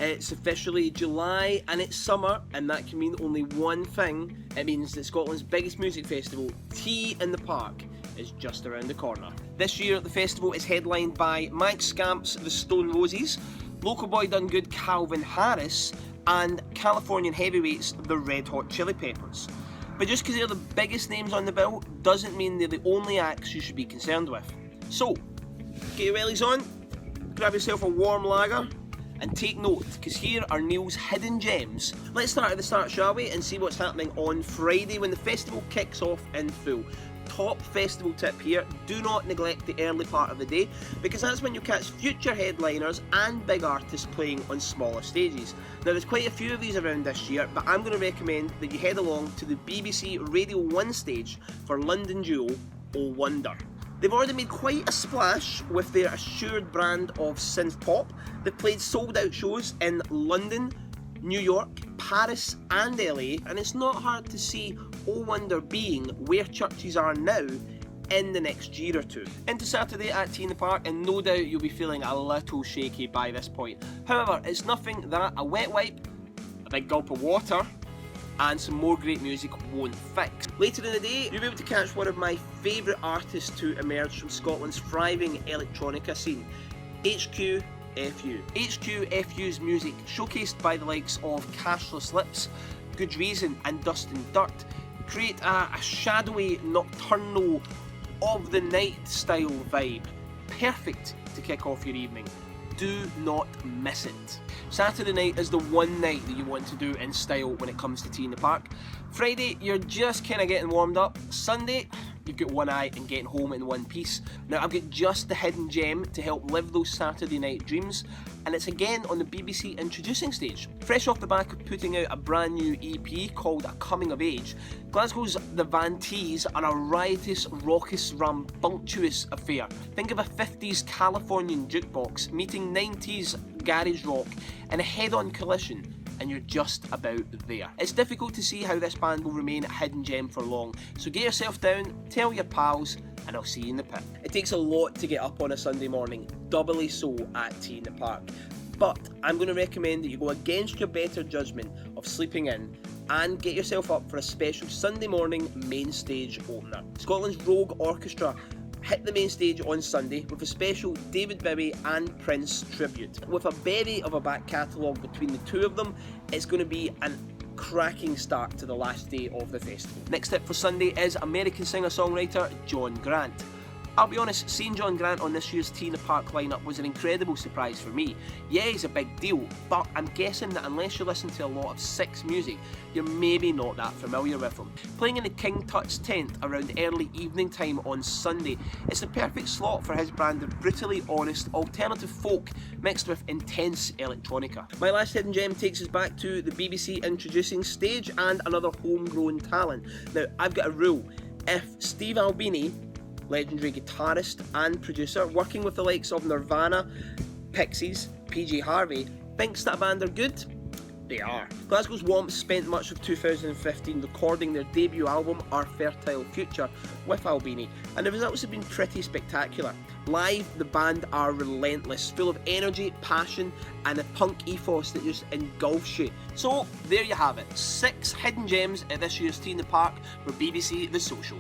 It's officially July and it's summer, and that can mean only one thing. It means that Scotland's biggest music festival, Tea in the Park, is just around the corner. This year the festival is headlined by Manc, Scamps, the Stone Roses, local boy done good Calvin Harris, and Californian heavyweights, the Red Hot Chili Peppers. But just because they're the biggest names on the bill doesn't mean they're the only acts you should be concerned with. So, get your wellies on, grab yourself a warm lager, and take note, because here are Neil's hidden gems. Let's start at the start, shall we, and see what's happening on Friday when the festival kicks off in full. Top festival tip here, do not neglect the early part of the day, because that's when you catch future headliners and big artists playing on smaller stages. Now there's quite a few of these around this year, but I'm going to recommend that you head along to the BBC Radio 1 stage for London duo Oh Wonder. They've already made quite a splash with their assured brand of synth pop. They've played sold out shows in London, New York, Paris and LA, and it's not hard to see Oh Wonder being where churches are now in the next year or two. Into Saturday at Tea in the Park, and no doubt you'll be feeling a little shaky by this point. However, it's nothing that a wet wipe, a big gulp of water, and some more great music won't fix. Later in the day, you'll be able to catch one of my favourite artists to emerge from Scotland's thriving electronica scene, HQ FU. HQ FU's music, showcased by the likes of Cashless Lips, Good Reason and Dust and Dirt, create a shadowy, nocturnal, of the night style vibe. Perfect to kick off your evening. Do not miss it. Saturday night is the one night that you want to do in style when it comes to Tea in the Park. Friday, you're just kind of getting warmed up. Sunday, you've got one eye and getting home in one piece. Now I've got just the hidden gem to help live those Saturday night dreams, and it's again on the BBC Introducing stage. Fresh off the back of putting out a brand new EP called A Coming of Age, Glasgow's The Van Tees are a riotous, raucous, rambunctious affair. Think of a 50s Californian jukebox meeting 90s garage rock in a head-on collision, and you're just about there. It's difficult to see how this band will remain a hidden gem for long, so get yourself down, tell your pals, and I'll see you in the pit. It takes a lot to get up on a Sunday morning, doubly so at Tea in the Park, but I'm going to recommend that you go against your better judgment of sleeping in and get yourself up for a special Sunday morning main stage opener. Scotland's Rogue Orchestra hit the main stage on Sunday with a special David Bowie and Prince tribute. With a berry of a back catalogue between the two of them, it's going to be an cracking start to the last day of the festival. Next up for Sunday is American singer-songwriter John Grant. I'll be honest, seeing John Grant on this year's Tea in the Park lineup was an incredible surprise for me. Yeah, he's a big deal, but I'm guessing that unless you listen to a lot of Six music, you're maybe not that familiar with him. Playing in the King Tut's tent around early evening time on Sunday, it's the perfect slot for his brand of brutally honest alternative folk mixed with intense electronica. My last hidden gem takes us back to the BBC Introducing stage and another homegrown talent. Now, I've got a rule. If Steve Albini, legendary guitarist and producer, working with the likes of Nirvana, Pixies, PJ Harvey, thinks that a band are good, they are. Glasgow's Womps spent much of 2015 recording their debut album, Our Fertile Future, with Albini, and the results have been pretty spectacular. Live, the band are relentless, full of energy, passion, and a punk ethos that just engulfs you. So, there you have it, 6 hidden gems at this year's Tea in the Park for BBC The Social.